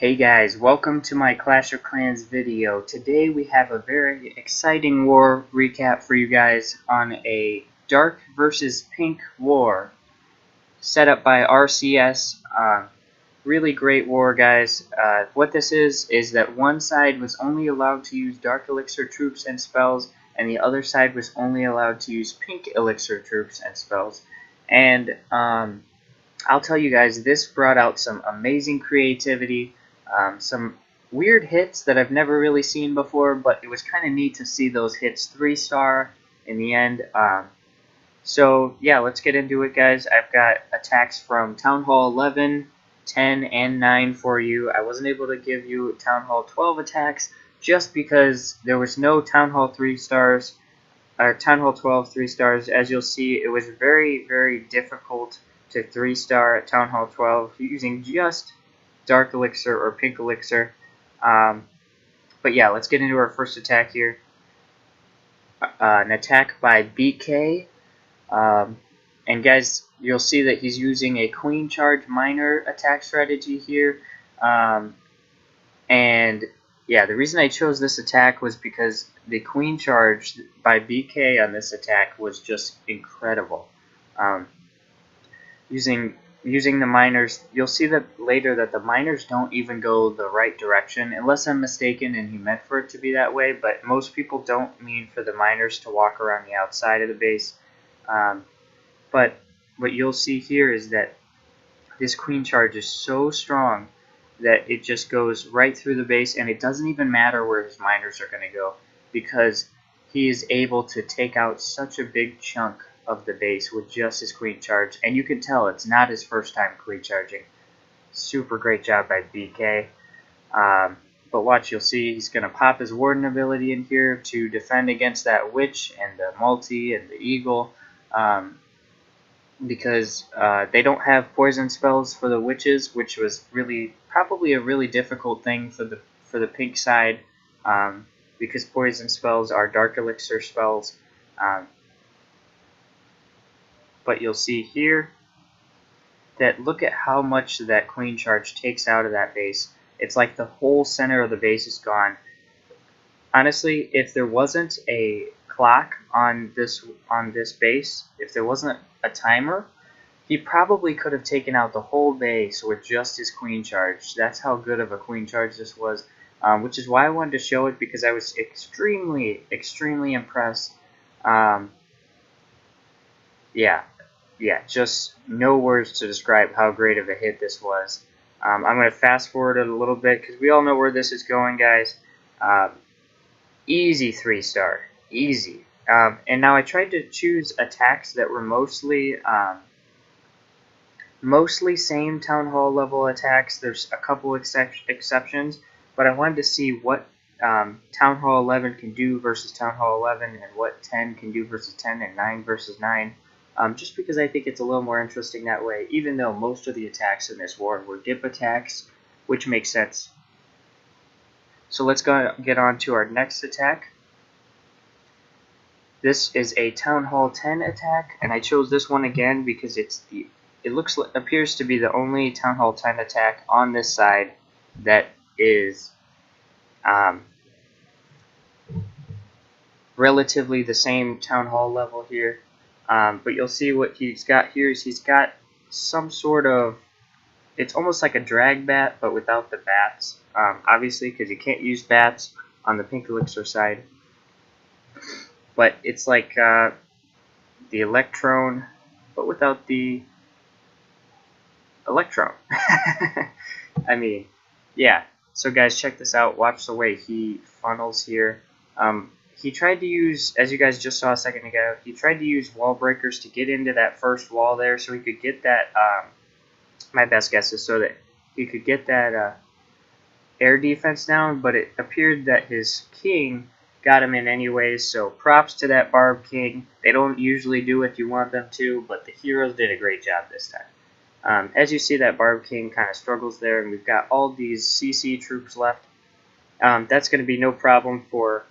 Hey guys, welcome to my Clash of Clans video. Today we have a very exciting war recap for you guys on a dark versus pink war set up by RCS. Really great war, guys. What this is that one side was only allowed to use dark elixir troops and spells, and the other side was only allowed to use pink elixir troops and spells. And I'll tell you guys, this brought out some amazing creativity, some weird hits that I've never really seen before, but it was kind of neat to see those hits 3-star in the end. So yeah, let's get into it, guys. I've got attacks from Town Hall 11, 10, and 9 for you. I wasn't able to give you Town Hall 12 attacks just because there was no Town Hall 3 stars, or Town Hall 12 3 stars. As you'll see, it was very, very difficult to 3-star at Town Hall 12 using just dark elixir or pink elixir. But yeah, let's get into our first attack here. An attack by BK. And guys, you'll see that he's using a Queen Charge Miner attack strategy here. And yeah, the reason I chose this attack was because the Queen Charge by BK on this attack was just incredible. Using the miners, you'll see that later that the miners don't even go the right direction, unless I'm mistaken and he meant for it to be that way, but most people don't mean for the miners to walk around the outside of the base. But what you'll see here is that this Queen Charge is so strong that it just goes right through the base, and it doesn't even matter where his miners are going to go, because he is able to take out such a big chunk of the base with just his Queen Charge, and you can tell it's not his first time Queen Charging. Super great job by BK. But watch, you'll see he's going to pop his Warden ability in here to defend against that Witch and the Multi and the Eagle, because they don't have poison spells for the Witches, which was probably a really difficult thing for the pink side, because poison spells are dark elixir spells. But you'll see here that look at how much that Queen Charge takes out of that base. It's like the whole center of the base is gone. Honestly, if there wasn't a clock on this base, if there wasn't a timer, he probably could have taken out the whole base with just his Queen Charge. That's how good of a Queen Charge this was, which is why I wanted to show it, because I was extremely, extremely impressed. Yeah, just no words to describe how great of a hit this was. I'm going to fast forward it a little bit because we all know where this is going, guys. Easy 3-star, easy. And now I tried to choose attacks that were mostly same Town Hall level attacks. There's a couple exceptions, but I wanted to see what Town Hall 11 can do versus Town Hall 11, and what 10 can do versus 10, and 9 versus 9. Just because I think it's a little more interesting that way, even though most of the attacks in this war were dip attacks, which makes sense. So let's get on to our next attack. This is a Town Hall 10 attack, and I chose this one again because it appears to be the only Town Hall 10 attack on this side that is relatively the same Town Hall level here. But you'll see what he's got here is he's got some sort of, it's almost like a drag bat, but without the bats, obviously, because you can't use bats on the pink elixir side. But it's like the Electron, but without the Electron. I mean, yeah. So guys, check this out. Watch the way he funnels here. He tried to use, as you guys just saw a second ago, he tried to use wall breakers to get into that first wall there so he could get that, my best guess is so that he could get that air defense down, but it appeared that his king got him in anyways, so props to that Barb King. They don't usually do what you want them to, but the heroes did a great job this time. As you see, that Barb King kind of struggles there, and we've got all these CC troops left. That's going to be no problem for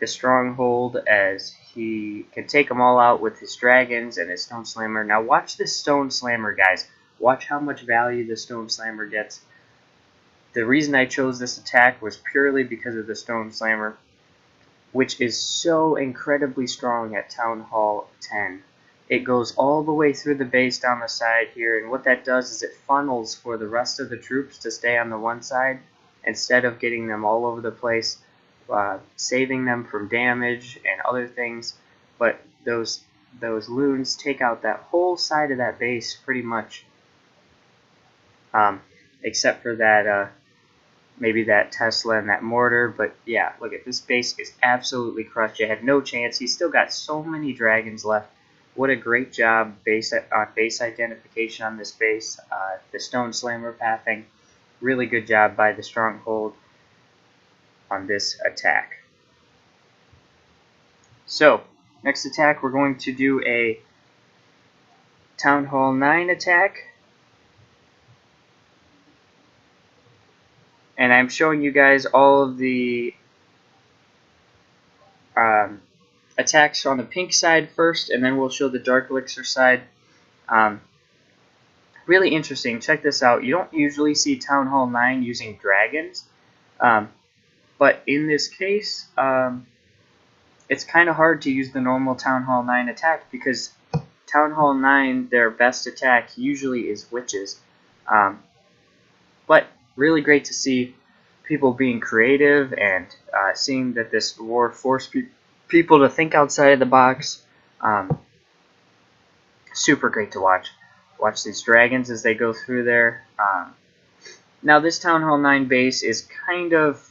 the Stronghold, as he can take them all out with his dragons and his Stone Slammer. Now watch this Stone Slammer, guys. Watch how much value the Stone Slammer gets. The reason I chose this attack was purely because of the Stone Slammer, which is so incredibly strong at Town Hall 10. It goes all the way through the base down the side here, and what that does is it funnels for the rest of the troops to stay on the one side instead of getting them all over the place, saving them from damage and other things. But those loons take out that whole side of that base pretty much, except for that maybe that Tesla and that mortar. But yeah, look at this base is absolutely crushed. You had no chance. He's still got so many dragons left. What a great job base identification on this base. The Stone Slammer pathing. Really good job by the Stronghold on this attack. So, next attack we're going to do a Town Hall 9 attack. And I'm showing you guys all of the attacks on the pink side first, and then we'll show the Dark Elixir side. Really interesting. Check this out. You don't usually see Town Hall 9 using dragons, but in this case, it's kind of hard to use the normal Town Hall 9 attack because Town Hall 9, their best attack usually is witches. But really great to see people being creative and seeing that this war forced people to think outside of the box. Super great to watch. Watch these dragons as they go through there. Now this Town Hall 9 base is kind of,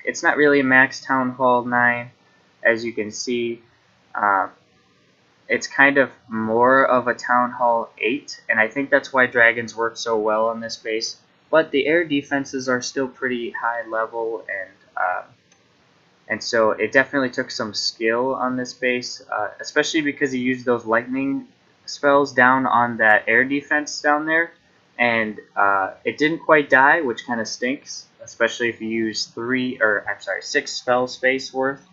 it's not really a max Town Hall 9, as you can see. It's kind of more of a Town Hall 8, and I think that's why dragons work so well on this base. But the air defenses are still pretty high level, and so it definitely took some skill on this base, especially because he used those lightning spells down on that air defense down there, and it didn't quite die, which kind of stinks, especially if you use 6 spell space worth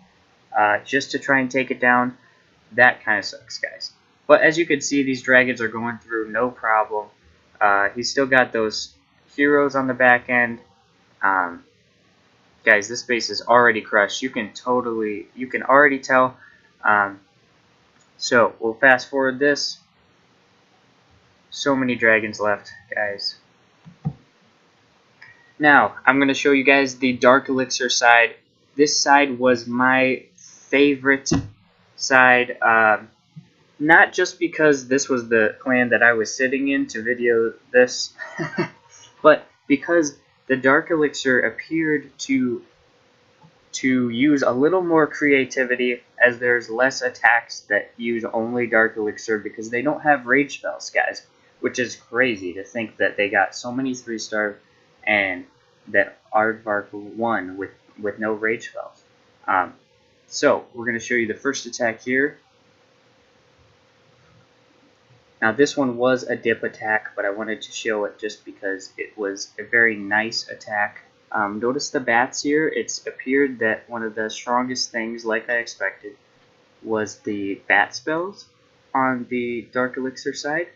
just to try and take it down. That kind of sucks, guys. But as you can see, these dragons are going through no problem. He's still got those heroes on the back end. Guys, this base is already crushed. You can already tell. So we'll fast forward this. So many dragons left, guys. Now I'm going to show you guys the Dark Elixir side. This side was my favorite side. Not just because this was the clan that I was sitting in to video this, but because the Dark Elixir appeared to use a little more creativity, as there's less attacks that use only Dark Elixir because they don't have rage spells, guys, which is crazy to think that they got so many 3-star and that Aardvark won with no rage spells. So we're going to show you the first attack here. Now this one was a dip attack, but I wanted to show it just because it was a very nice attack. Notice the bats here. It's appeared that one of the strongest things, like I expected, was the bat spells on the Dark Elixir side.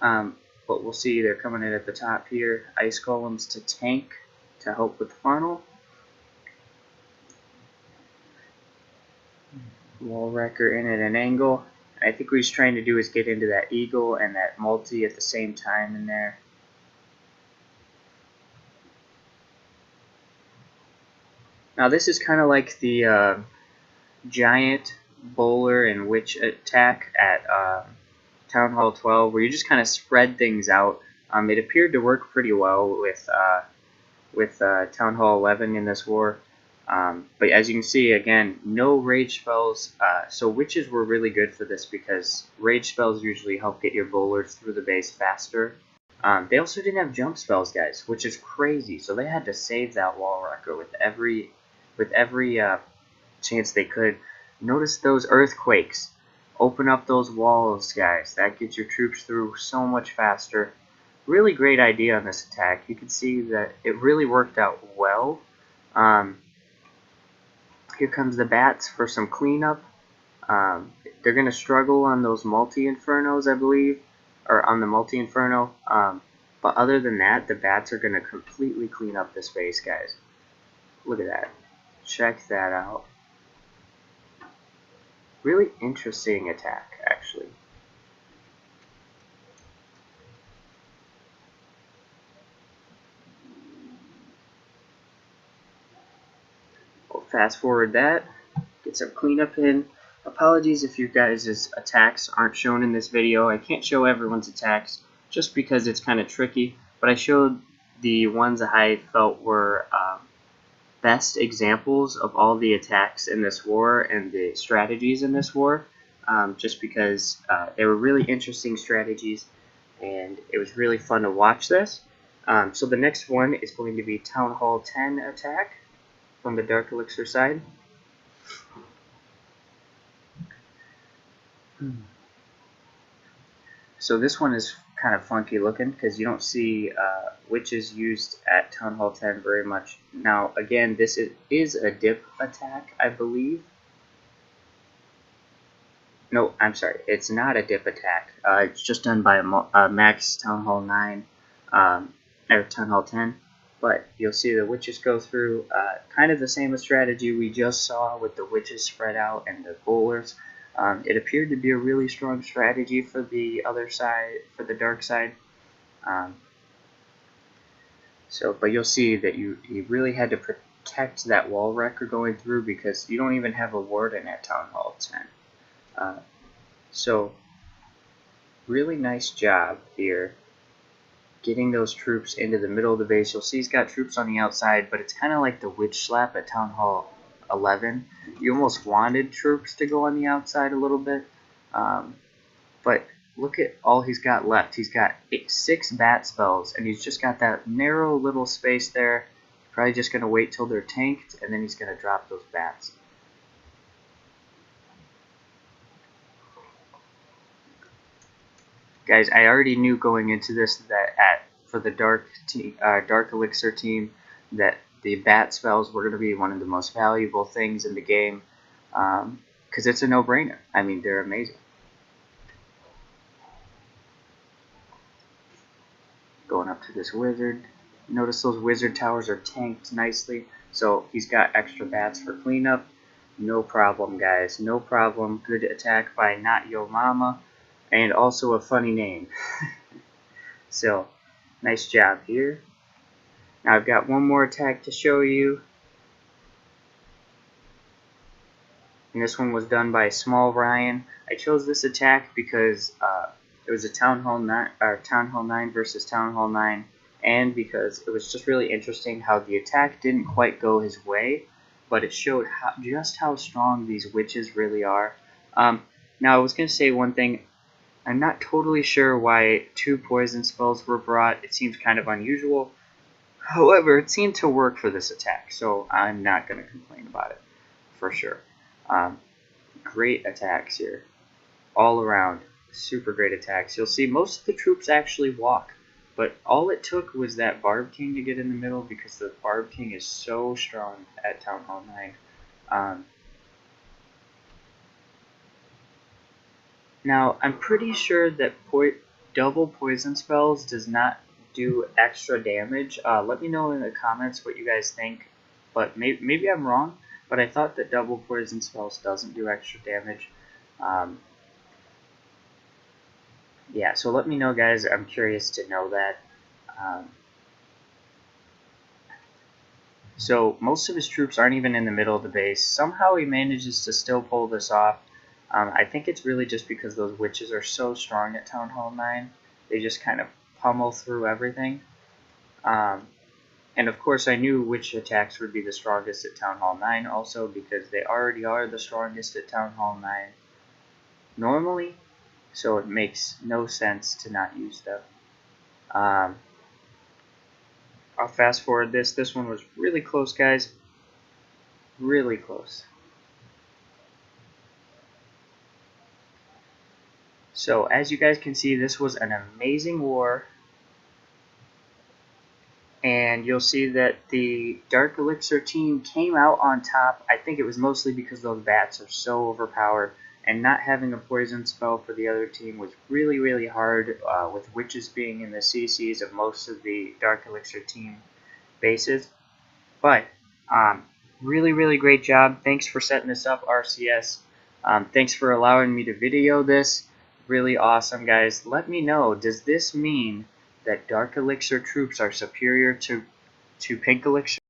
But we'll see they're coming in at the top here. Ice Golems to tank to help with funnel. Wall Wrecker in at an angle. I think what he's trying to do is get into that eagle and that multi at the same time in there. Now this is kind of like the giant bowler and witch attack at Town Hall 12, where you just kind of spread things out. It appeared to work pretty well with Town Hall 11 in this war. But as you can see, again, no rage spells, so witches were really good for this because rage spells usually help get your bowlers through the base faster. They also didn't have jump spells, guys, which is crazy, so they had to save that wall wrecker with every chance they could. Notice those earthquakes. Open up those walls, guys. That gets your troops through so much faster. Really great idea on this attack. You can see that it really worked out well. Here comes the bats for some cleanup. They're going to struggle on those multi-infernos, I believe, or on the multi-inferno. But other than that, the bats are going to completely clean up this base, guys. Look at that. Check that out. Really interesting attack, actually. We'll fast forward that. Get some cleanup in. Apologies if you guys' attacks aren't shown in this video. I can't show everyone's attacks just because it's kind of tricky, but I showed the ones that I felt were best examples of all the attacks in this war and the strategies in this war, just because they were really interesting strategies and it was really fun to watch this. So the next one is going to be Town Hall 10 attack from the Dark Elixir side. So this one is kind of funky looking because you don't see witches used at Town Hall 10 very much. Now again, this is a dip attack, I believe. No, I'm sorry, it's not a dip attack. It's just done by a max Town Hall 9 or Town Hall 10. But you'll see the witches go through kind of the same strategy we just saw with the witches spread out and the bowlers. It appeared to be a really strong strategy for the other side, for the dark side. But you'll see that you really had to protect that wall wrecker going through because you don't even have a warden at Town Hall 10. So really nice job here getting those troops into the middle of the base. You'll see he's got troops on the outside, but it's kind of like the witch slap at Town Hall 11. You almost wanted troops to go on the outside a little bit, but look at all he's got left. He's got 6 bat spells, and he's just got that narrow little space there. Probably just going to wait till they're tanked, and then he's going to drop those bats. Guys, I already knew going into this that for the Dark Elixir team that the bat spells were going to be one of the most valuable things in the game because it's a no-brainer. I mean, they're amazing. Going up to this wizard. Notice those wizard towers are tanked nicely, so he's got extra bats for cleanup. No problem, guys. No problem. Good attack by Not Yo Mama. And also a funny name. So, nice job here. Now I've got one more attack to show you. And this one was done by Small Ryan. I chose this attack because it was a Town Hall 9 versus Town Hall 9, and because it was just really interesting how the attack didn't quite go his way, but it showed just how strong these witches really are. Now I was going to say one thing. I'm not totally sure why 2 poison spells were brought. It seems kind of unusual. However, it seemed to work for this attack, so I'm not going to complain about it, for sure. Great attacks here. All around, super great attacks. You'll see most of the troops actually walk, but all it took was that Barb King to get in the middle because the Barb King is so strong at Town Hall 9. Now, I'm pretty sure that double poison spells does not do extra damage. Let me know in the comments what you guys think, but maybe I'm wrong, but I thought that double poison spells doesn't do extra damage. Yeah, so let me know, guys. I'm curious to know that. So most of his troops aren't even in the middle of the base. Somehow he manages to still pull this off. I think it's really just because those witches are so strong at Town Hall 9. They just kind of pummel through everything. And of course I knew which attacks would be the strongest at Town Hall 9 also because they already are the strongest at Town Hall 9 normally. So it makes no sense to not use them. I'll fast forward this. This one was really close, guys. Really close. So as you guys can see, this was an amazing war. And you'll see that the Dark Elixir team came out on top. I think it was mostly because those bats are so overpowered. and not having a poison spell for the other team was really hard, with witches being in the CCs of most of the Dark Elixir team bases. But really great job. Thanks for setting this up, RCS. Thanks for allowing me to video this. Really awesome, guys. Let me know, does this mean that Dark Elixir troops are superior to Pink Elixir?